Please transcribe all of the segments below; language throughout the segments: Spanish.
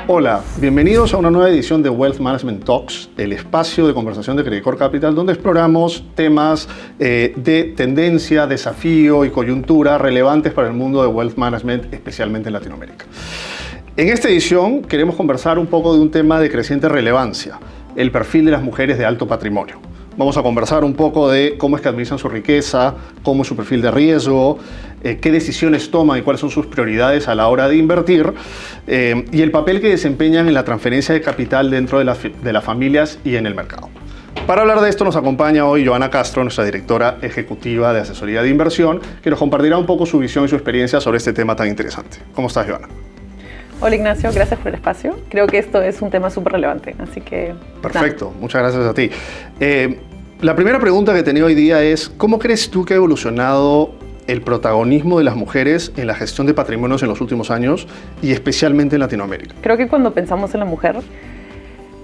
Hola, bienvenidos a una nueva edición de Wealth Management Talks, el espacio de conversación de Credicorp Capital, donde exploramos temas de tendencia, desafío y coyuntura relevantes para el mundo de Wealth Management, especialmente en Latinoamérica. En esta edición queremos conversar un poco de un tema de creciente relevancia, el perfil de las mujeres de alto patrimonio. Vamos a conversar un poco de cómo es que administran su riqueza, cómo es su perfil de riesgo, qué decisiones toman y cuáles son sus prioridades a la hora de invertir y el papel que desempeñan en la transferencia de capital dentro de las familias y en el mercado. Para hablar de esto nos acompaña hoy Joana Castro, nuestra directora ejecutiva de asesoría de inversión, que nos compartirá un poco su visión y su experiencia sobre este tema tan interesante. ¿Cómo estás, Joana? Hola Ignacio, gracias por el espacio. Creo que esto es un tema súper relevante, así que... Perfecto, muchas gracias a ti. La primera pregunta que tenía hoy día es, ¿cómo crees tú que ha evolucionado el protagonismo de las mujeres en la gestión de patrimonios en los últimos años y especialmente en Latinoamérica? Creo que cuando pensamos en la mujer,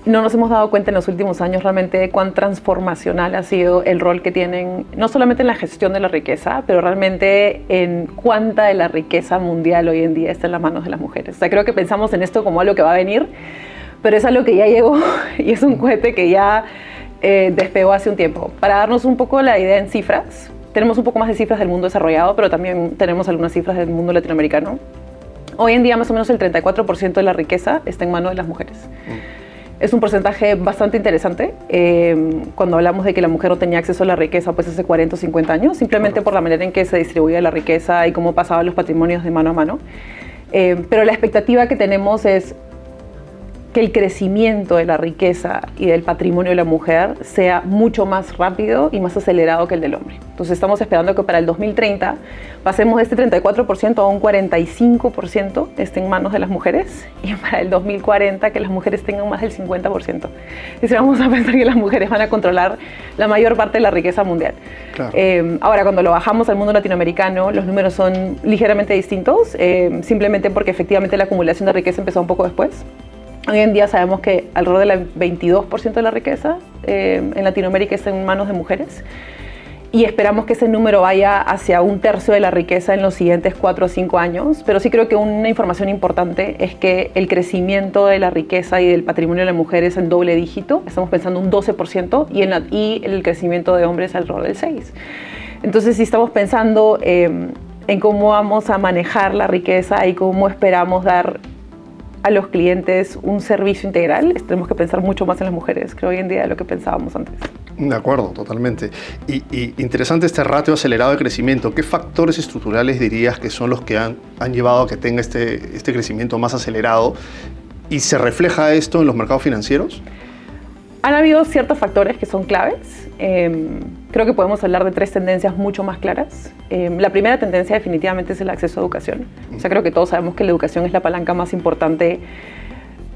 no nos hemos dado cuenta en los últimos años realmente cuán transformacional ha sido el rol que tienen, no solamente en la gestión de la riqueza, pero realmente en cuánta de la riqueza mundial hoy en día está en las manos de las mujeres. O sea, creo que pensamos en esto como algo que va a venir, pero es algo que ya llegó y es un cohete que ya despegó hace un tiempo. Para darnos un poco la idea en cifras, tenemos un poco más de cifras del mundo desarrollado, pero también tenemos algunas cifras del mundo latinoamericano. Hoy en día más o menos el 34% de la riqueza está en manos de las mujeres. Es un porcentaje bastante interesante cuando hablamos de que la mujer no tenía acceso a la riqueza pues hace 40 o 50 años, simplemente por la manera en que se distribuía la riqueza y cómo pasaban los patrimonios de mano a mano. Pero la expectativa que tenemos es que el crecimiento de la riqueza y del patrimonio de la mujer sea mucho más rápido y más acelerado que el del hombre. Entonces estamos esperando que para el 2030 pasemos de este 34% a un 45% esté en manos de las mujeres y para el 2040 que las mujeres tengan más del 50%. Es decir, vamos a pensar que las mujeres van a controlar la mayor parte de la riqueza mundial. Claro. Ahora, cuando lo bajamos al mundo latinoamericano, los números son ligeramente distintos, simplemente porque efectivamente la acumulación de riqueza empezó un poco después. Hoy en día sabemos que alrededor del 22% de la riqueza en Latinoamérica está en manos de mujeres y esperamos que ese número vaya hacia un tercio de la riqueza en los siguientes 4 o 5 años, pero sí creo que una información importante es que el crecimiento de la riqueza y del patrimonio de las mujeres en doble dígito, estamos pensando un 12% y el crecimiento de hombres alrededor del 6%. Entonces, si estamos pensando en cómo vamos a manejar la riqueza y cómo esperamos dar a los clientes un servicio integral, tenemos que pensar mucho más en las mujeres, creo, hoy en día de lo que pensábamos antes. De acuerdo, totalmente. Y interesante este ratio acelerado de crecimiento. ¿Qué factores estructurales dirías que son los que han llevado a que tenga este crecimiento más acelerado? ¿Y se refleja esto en los mercados financieros? Han habido ciertos factores que son claves. Creo que podemos hablar de 3 tendencias mucho más claras. La primera tendencia definitivamente es el acceso a educación. O sea, creo que todos sabemos que la educación es la palanca más importante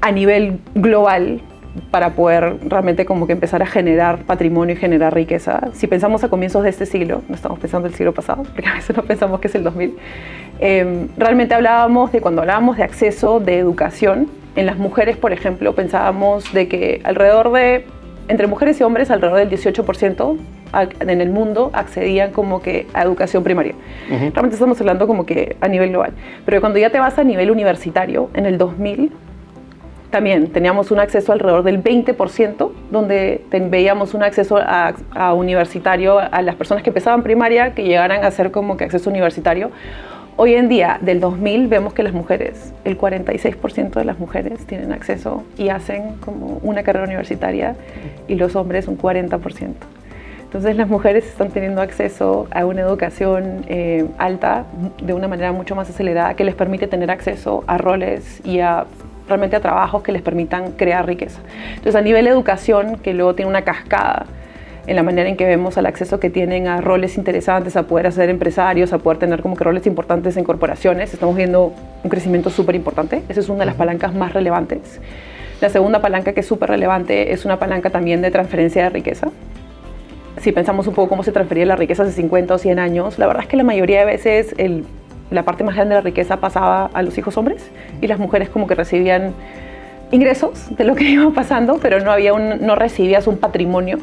a nivel global para poder realmente como que empezar a generar patrimonio y generar riqueza. Si pensamos a comienzos de este siglo, no estamos pensando el siglo pasado, porque a veces no pensamos que es el 2000, realmente hablábamos de, cuando hablábamos de acceso de educación, en las mujeres, por ejemplo, pensábamos de que entre mujeres y hombres, alrededor del 18% en el mundo accedían como que a educación primaria. Realmente estamos hablando como que a nivel global. Pero cuando ya te vas a nivel universitario, en el 2000, también teníamos un acceso alrededor del 20%, donde veíamos un acceso a universitario a las personas que empezaban primaria, que llegaran a hacer como que acceso universitario. Hoy en día, del 2000, vemos que las mujeres, el 46% de las mujeres tienen acceso y hacen como una carrera universitaria y los hombres un 40%. Entonces las mujeres están teniendo acceso a una educación alta de una manera mucho más acelerada que les permite tener acceso a roles y realmente a trabajos que les permitan crear riqueza. Entonces a nivel de educación, que luego tiene una cascada en la manera en que vemos al acceso que tienen a roles interesantes, a poder ser empresarios, a poder tener como que roles importantes en corporaciones. Estamos viendo un crecimiento súper importante. Esa es una de las palancas más relevantes. La segunda palanca, que es súper relevante, es una palanca también de transferencia de riqueza. Si pensamos un poco cómo se transfería la riqueza hace 50 o 100 años, la verdad es que la mayoría de veces la parte más grande de la riqueza pasaba a los hijos hombres y las mujeres como que recibían ingresos de lo que iba pasando, pero no recibías un patrimonio.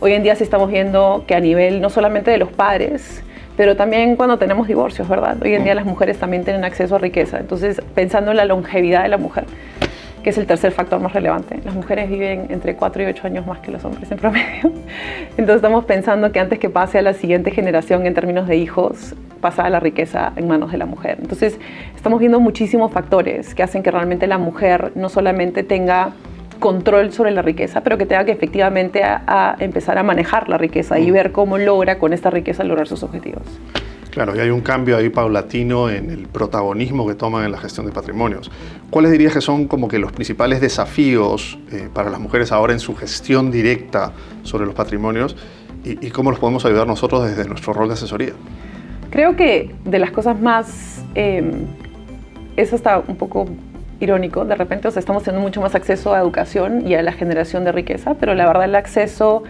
Hoy en día sí estamos viendo que a nivel no solamente de los padres, pero también cuando tenemos divorcios, ¿verdad? Hoy en día las mujeres también tienen acceso a riqueza. Entonces, pensando en la longevidad de la mujer, que es el tercer factor más relevante. Las mujeres viven entre 4 y 8 años más que los hombres en promedio. Entonces estamos pensando que antes que pase a la siguiente generación en términos de hijos, pasa la riqueza en manos de la mujer. Entonces estamos viendo muchísimos factores que hacen que realmente la mujer no solamente tenga control sobre la riqueza, pero que tenga que efectivamente a empezar a manejar la riqueza y ver cómo logra con esta riqueza lograr sus objetivos. Claro, y hay un cambio ahí paulatino en el protagonismo que toman en la gestión de patrimonios. ¿Cuáles dirías que son como que los principales desafíos para las mujeres ahora en su gestión directa sobre los patrimonios y cómo los podemos ayudar nosotros desde nuestro rol de asesoría? Creo que de las cosas más, eso está un poco irónico, de repente estamos teniendo mucho más acceso a educación y a la generación de riqueza, pero la verdad el acceso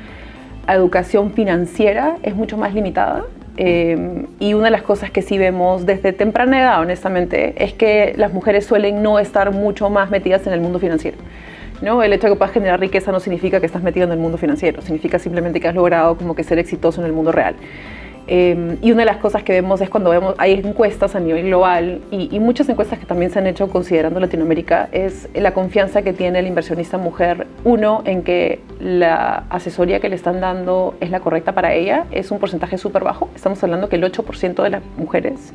a educación financiera es mucho más limitada. Y una de las cosas que sí vemos desde temprana edad, honestamente, es que las mujeres suelen no estar mucho más metidas en el mundo financiero, ¿no? El hecho de que puedas generar riqueza no significa que estás metido en el mundo financiero, significa simplemente que has logrado como que ser exitoso en el mundo real. Y una de las cosas que vemos es cuando hay encuestas a nivel global y muchas encuestas que también se han hecho considerando Latinoamérica, es la confianza que tiene el inversionista mujer, uno, en que la asesoría que le están dando es la correcta para ella, es un porcentaje súper bajo. Estamos hablando que el 8% de las mujeres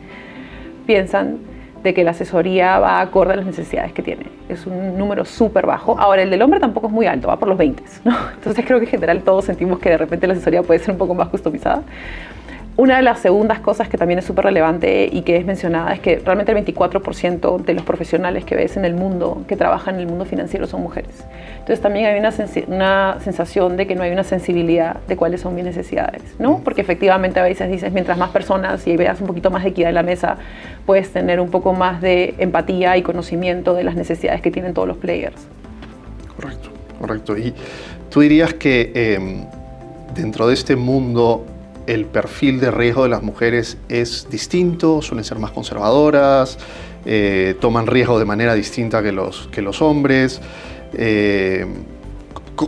piensan de que la asesoría va acorde a las necesidades que tiene. Es un número súper bajo. Ahora, el del hombre tampoco es muy alto, va por los 20, ¿no? Entonces creo que en general todos sentimos que de repente la asesoría puede ser un poco más customizada. Una de las segundas cosas que también es súper relevante y que es mencionada es que realmente el 24% de los profesionales que ves en el mundo, que trabajan en el mundo financiero, son mujeres. Entonces también hay una sensación de que no hay una sensibilidad de cuáles son mis necesidades, ¿no? Porque efectivamente a veces dices, mientras más personas y veas un poquito más de equidad en la mesa, puedes tener un poco más de empatía y conocimiento de las necesidades que tienen todos los players. Correcto, correcto. Y tú dirías que dentro de este mundo el perfil de riesgo de las mujeres es distinto, suelen ser más conservadoras, toman riesgo de manera distinta que los hombres.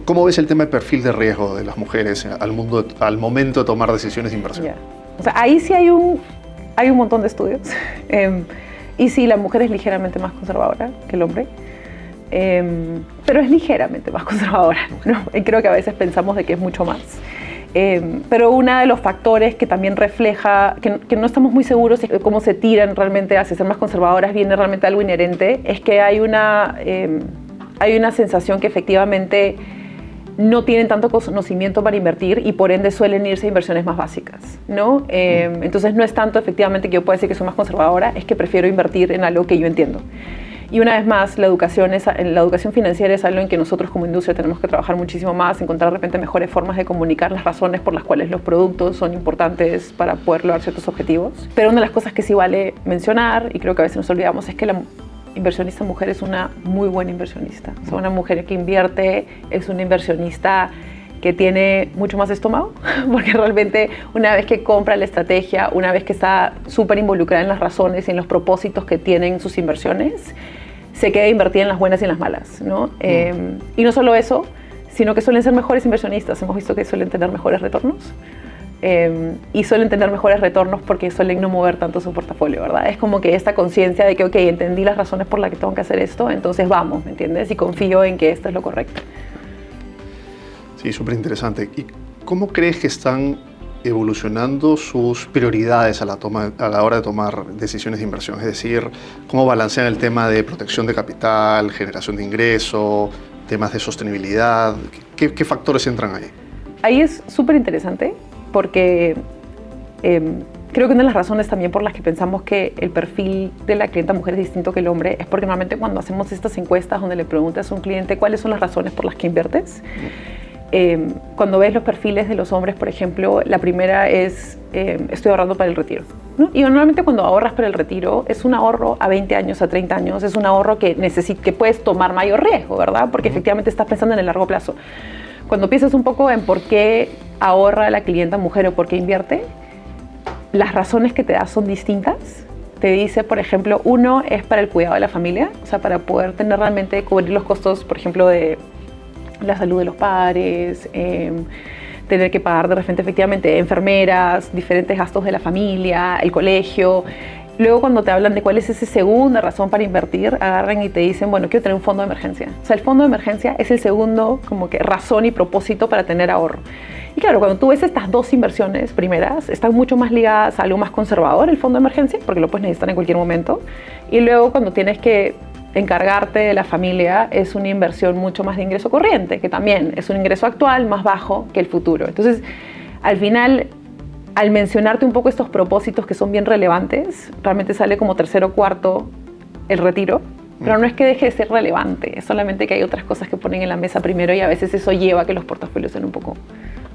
¿Cómo ves el tema del perfil de riesgo de las mujeres al momento de tomar decisiones de inversión? Yeah. O sea, ahí sí hay un montón de estudios. Y sí, la mujer es ligeramente más conservadora que el hombre. Pero es ligeramente más conservadora, ¿no? Y creo que a veces pensamos de que es mucho más. Pero uno de los factores que también refleja, que no estamos muy seguros de cómo se tiran realmente hacia ser más conservadoras, viene realmente algo inherente, es que hay una sensación que efectivamente no tienen tanto conocimiento para invertir y por ende suelen irse a inversiones más básicas, ¿no? Entonces no es tanto efectivamente que yo pueda decir que soy más conservadora, es que prefiero invertir en algo que yo entiendo. Y una vez más, la educación financiera es algo en que nosotros como industria tenemos que trabajar muchísimo más, encontrar de repente mejores formas de comunicar las razones por las cuales los productos son importantes para poder lograr ciertos objetivos. Pero una de las cosas que sí vale mencionar, y creo que a veces nos olvidamos, es que la inversionista mujer es una muy buena inversionista. O sea, una mujer que invierte es una inversionista que tiene mucho más estómago, porque realmente una vez que compra la estrategia, una vez que está súper involucrada en las razones y en los propósitos que tienen sus inversiones, se queda invertida en las buenas y en las malas, ¿no? Y no solo eso, sino que suelen ser mejores inversionistas. Hemos visto que suelen tener mejores retornos. Y suelen tener mejores retornos porque suelen no mover tanto su portafolio, ¿verdad? Es como que esta conciencia de que, ok, entendí las razones por las que tengo que hacer esto, entonces vamos, ¿me entiendes? Y confío en que esto es lo correcto. Sí, súper interesante. ¿Y cómo crees que están evolucionando sus prioridades a la hora de tomar decisiones de inversión? Es decir, ¿cómo balancean el tema de protección de capital, generación de ingreso, temas de sostenibilidad? ¿Qué factores entran ahí? Ahí es súper interesante porque creo que una de las razones también por las que pensamos que el perfil de la clienta mujer es distinto que el hombre es porque normalmente cuando hacemos estas encuestas donde le preguntas a un cliente cuáles son las razones por las que inviertes, cuando ves los perfiles de los hombres, por ejemplo, la primera es estoy ahorrando para el retiro, ¿no? Y normalmente cuando ahorras para el retiro es un ahorro a 20 años, a 30 años, es un ahorro que puedes tomar mayor riesgo, ¿verdad? Porque efectivamente estás pensando en el largo plazo. Cuando piensas un poco en por qué ahorra la clienta mujer o por qué invierte, las razones que te da son distintas. Te dice, por ejemplo, uno es para el cuidado de la familia, o sea, para poder tener realmente cubrir los costos, por ejemplo, de la salud de los padres, tener que pagar de repente efectivamente enfermeras, diferentes gastos de la familia, el colegio. Luego cuando te hablan de cuál es esa segunda razón para invertir, agarran y te dicen, bueno, quiero tener un fondo de emergencia. O sea, el fondo de emergencia es el segundo como que razón y propósito para tener ahorro. Y claro, cuando tú ves estas dos inversiones primeras, están mucho más ligadas a algo más conservador, el fondo de emergencia, porque lo puedes necesitar en cualquier momento. Y luego cuando tienes que encargarte de la familia, es una inversión mucho más de ingreso corriente, que también es un ingreso actual más bajo que el futuro. Entonces, al final, al mencionarte un poco estos propósitos que son bien relevantes, realmente sale como tercero o cuarto el retiro, pero no es que deje de ser relevante, es solamente que hay otras cosas que ponen en la mesa primero y a veces eso lleva a que los portafolios sean un poco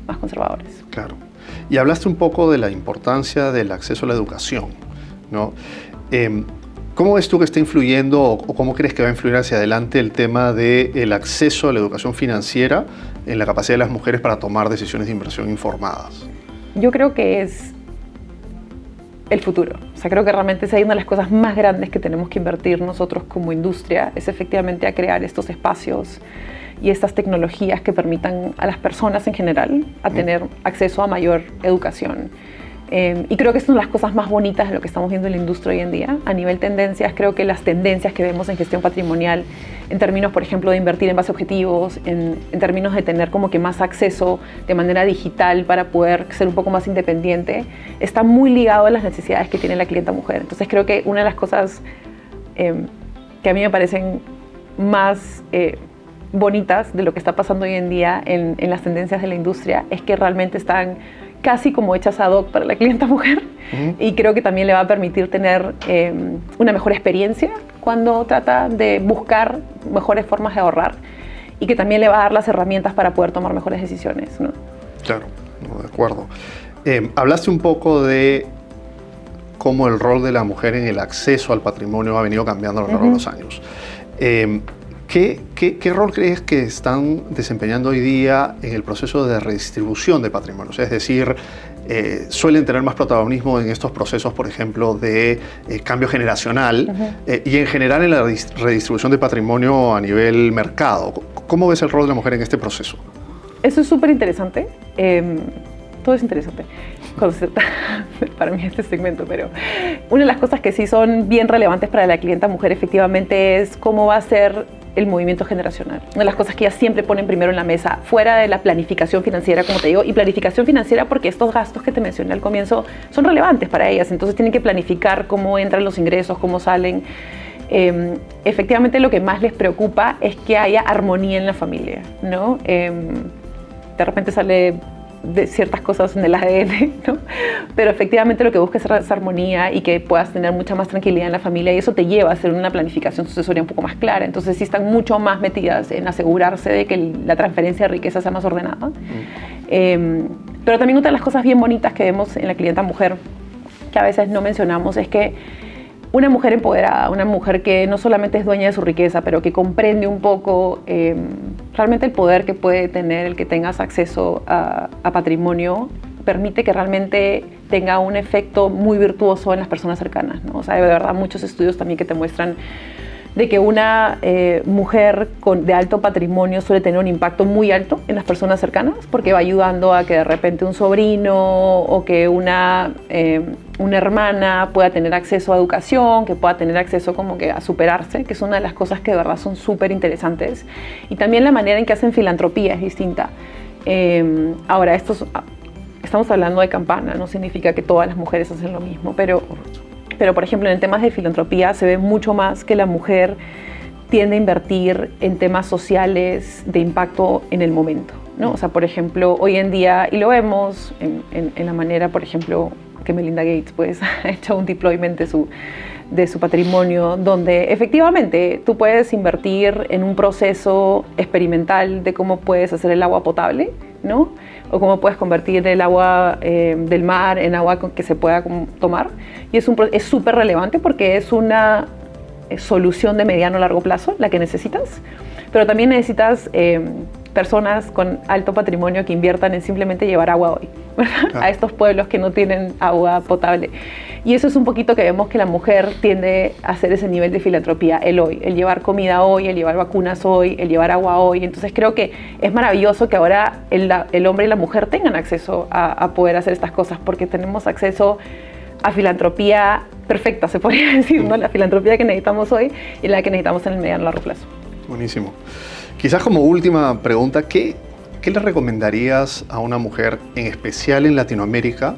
más conservadores. Claro. Y hablaste un poco de la importancia del acceso a la educación, ¿no? ¿Cómo ves tú que está influyendo o cómo crees que va a influir hacia adelante el tema del acceso a la educación financiera en la capacidad de las mujeres para tomar decisiones de inversión informadas? Yo creo que es el futuro. O sea, creo que realmente es ahí una de las cosas más grandes que tenemos que invertir nosotros como industria, es efectivamente a crear estos espacios y estas tecnologías que permitan a las personas en general a tener acceso a mayor educación. Y creo que es una de las cosas más bonitas de lo que estamos viendo en la industria hoy en día. A nivel tendencias, creo que las tendencias que vemos en gestión patrimonial, en términos, por ejemplo, de invertir en base a objetivos, en términos de tener como que más acceso de manera digital para poder ser un poco más independiente, está muy ligado a las necesidades que tiene la clienta mujer. Entonces creo que una de las cosas que a mí me parecen más bonitas de lo que está pasando hoy en día en las tendencias de la industria es que realmente están casi como hechas ad hoc para la clienta mujer y creo que también le va a permitir tener una mejor experiencia cuando trata de buscar mejores formas de ahorrar y que también le va a dar las herramientas para poder tomar mejores decisiones, ¿no? Claro, no, de acuerdo. Hablaste un poco de cómo el rol de la mujer en el acceso al patrimonio ha venido cambiando a lo largo de los años. ¿Qué rol crees que están desempeñando hoy día en el proceso de redistribución de patrimonios? Es decir, suelen tener más protagonismo en estos procesos, por ejemplo, de cambio generacional y en general en la redistribución de patrimonio a nivel mercado. ¿Cómo ves el rol de la mujer en este proceso? Eso es súper interesante. Todo es interesante para mí este segmento, pero una de las cosas que sí son bien relevantes para la clienta mujer efectivamente es cómo va a ser el movimiento generacional. Una de las cosas que ellas siempre ponen primero en la mesa, fuera de la planificación financiera, como te digo, y planificación financiera porque estos gastos que te mencioné al comienzo son relevantes para ellas, entonces tienen que planificar cómo entran los ingresos, cómo salen. Efectivamente lo que más les preocupa es que haya armonía en la familia, ¿no? De repente sale de ciertas cosas en el ADN, ¿no? Pero efectivamente lo que busca es esa armonía y que puedas tener mucha más tranquilidad en la familia y eso te lleva a hacer una planificación sucesoria un poco más clara. Entonces sí están mucho más metidas en asegurarse de que la transferencia de riqueza sea más ordenada. Pero también otra de las cosas bien bonitas que vemos en la clienta mujer, que a veces no mencionamos, es que una mujer empoderada, una mujer que no solamente es dueña de su riqueza, pero que comprende un poco realmente el poder que puede tener el que tengas acceso a patrimonio, permite que realmente tenga un efecto muy virtuoso en las personas cercanas, ¿no? O sea, de verdad, muchos estudios también que te muestran de que una mujer de alto patrimonio suele tener un impacto muy alto en las personas cercanas porque va ayudando a que de repente un sobrino o que una hermana pueda tener acceso a educación, que pueda tener acceso como que a superarse, que es una de las cosas que de verdad son súper interesantes. Y también la manera en que hacen filantropía es distinta. Ahora, estamos hablando de campana, no significa que todas las mujeres hacen lo mismo, pero por ejemplo, en temas de filantropía se ve mucho más que la mujer tiende a invertir en temas sociales de impacto en el momento, ¿no? O sea, por ejemplo, hoy en día, y lo vemos en la manera, por ejemplo, que Melinda Gates pues, ha hecho un deployment de su patrimonio, donde efectivamente tú puedes invertir en un proceso experimental de cómo puedes hacer el agua potable, ¿no? O cómo puedes convertir el agua del mar en agua que se pueda tomar. Y es súper relevante porque es una solución de mediano a largo plazo, la que necesitas. Pero también necesitas personas con alto patrimonio que inviertan en simplemente llevar agua hoy, ¿verdad? A estos pueblos que no tienen agua potable. Y eso es un poquito que vemos que la mujer tiende a hacer ese nivel de filantropía, el hoy, el llevar comida hoy, el llevar vacunas hoy, el llevar agua hoy. Entonces creo que es maravilloso que ahora el hombre y la mujer tengan acceso a poder hacer estas cosas porque tenemos acceso a filantropía perfecta, se podría decir, ¿no? La filantropía que necesitamos hoy y la que necesitamos en el mediano y largo plazo. Buenísimo. Quizás como última pregunta, ¿qué le recomendarías a una mujer, en especial en Latinoamérica,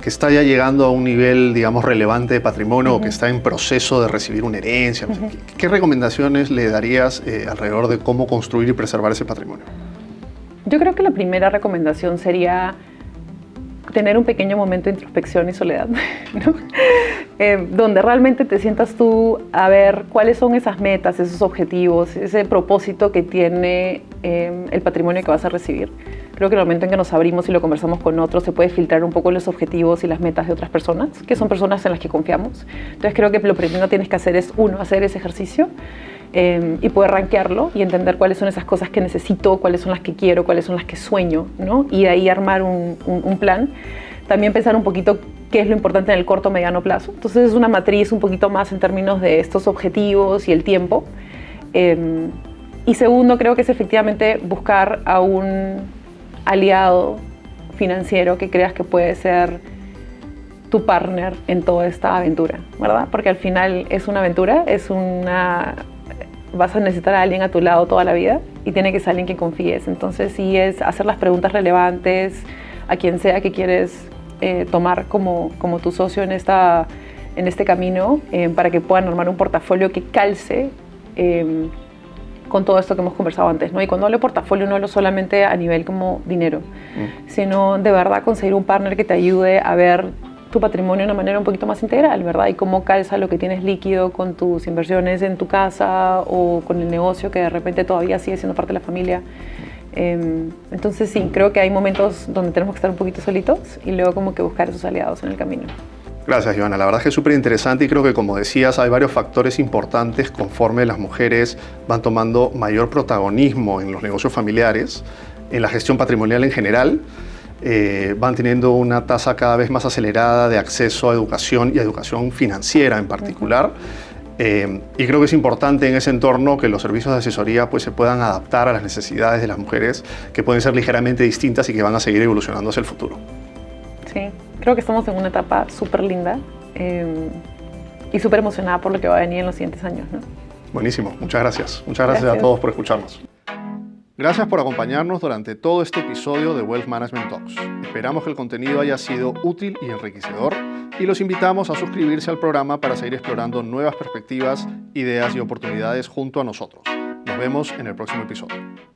que está ya llegando a un nivel, digamos, relevante de patrimonio o que está en proceso de recibir una herencia? ¿Qué recomendaciones le darías alrededor de cómo construir y preservar ese patrimonio? Yo creo que la primera recomendación sería tener un pequeño momento de introspección y soledad, ¿no? Donde realmente te sientas tú a ver cuáles son esas metas, esos objetivos, ese propósito que tiene el patrimonio que vas a recibir. Creo que en el momento en que nos abrimos y lo conversamos con otros, se puede filtrar un poco los objetivos y las metas de otras personas, que son personas en las que confiamos. Entonces creo que lo primero que tienes que hacer es, uno, hacer ese ejercicio y poder rankearlo y entender cuáles son esas cosas que necesito, cuáles son las que quiero, cuáles son las que sueño, ¿no? Y de ahí armar un plan. También pensar un poquito qué es lo importante en el corto o mediano plazo. Entonces es una matriz un poquito más en términos de estos objetivos y el tiempo. Y segundo, creo que es efectivamente buscar a un aliado financiero que creas que puede ser tu partner en toda esta aventura, ¿verdad? Porque al final es una aventura, vas a necesitar a alguien a tu lado toda la vida y tiene que ser alguien que confíes. Entonces sí es hacer las preguntas relevantes a quien sea que quieres tomar como tu socio en este camino para que puedan armar un portafolio que calce con todo esto que hemos conversado antes, ¿no? Y cuando hablo de portafolio no hablo solamente a nivel como dinero, sino de verdad conseguir un partner que te ayude a ver tu patrimonio de una manera un poquito más integral, ¿verdad? Y cómo calza lo que tienes líquido con tus inversiones en tu casa o con el negocio que de repente todavía sigue siendo parte de la familia. Entonces sí, creo que hay momentos donde tenemos que estar un poquito solitos y luego como que buscar esos aliados en el camino. Gracias, Joana. La verdad es que es súper interesante y creo que, como decías, hay varios factores importantes conforme las mujeres van tomando mayor protagonismo en los negocios familiares, en la gestión patrimonial en general, van teniendo una tasa cada vez más acelerada de acceso a educación y a educación financiera en particular. Y creo que es importante en ese entorno que los servicios de asesoría pues, se puedan adaptar a las necesidades de las mujeres, que pueden ser ligeramente distintas y que van a seguir evolucionando hacia el futuro. Sí, creo que estamos en una etapa súper linda y súper emocionada por lo que va a venir en los siguientes años, ¿no? Buenísimo, muchas gracias. Muchas gracias a todos por escucharnos. Gracias por acompañarnos durante todo este episodio de Wealth Management Talks. Esperamos que el contenido haya sido útil y enriquecedor y los invitamos a suscribirse al programa para seguir explorando nuevas perspectivas, ideas y oportunidades junto a nosotros. Nos vemos en el próximo episodio.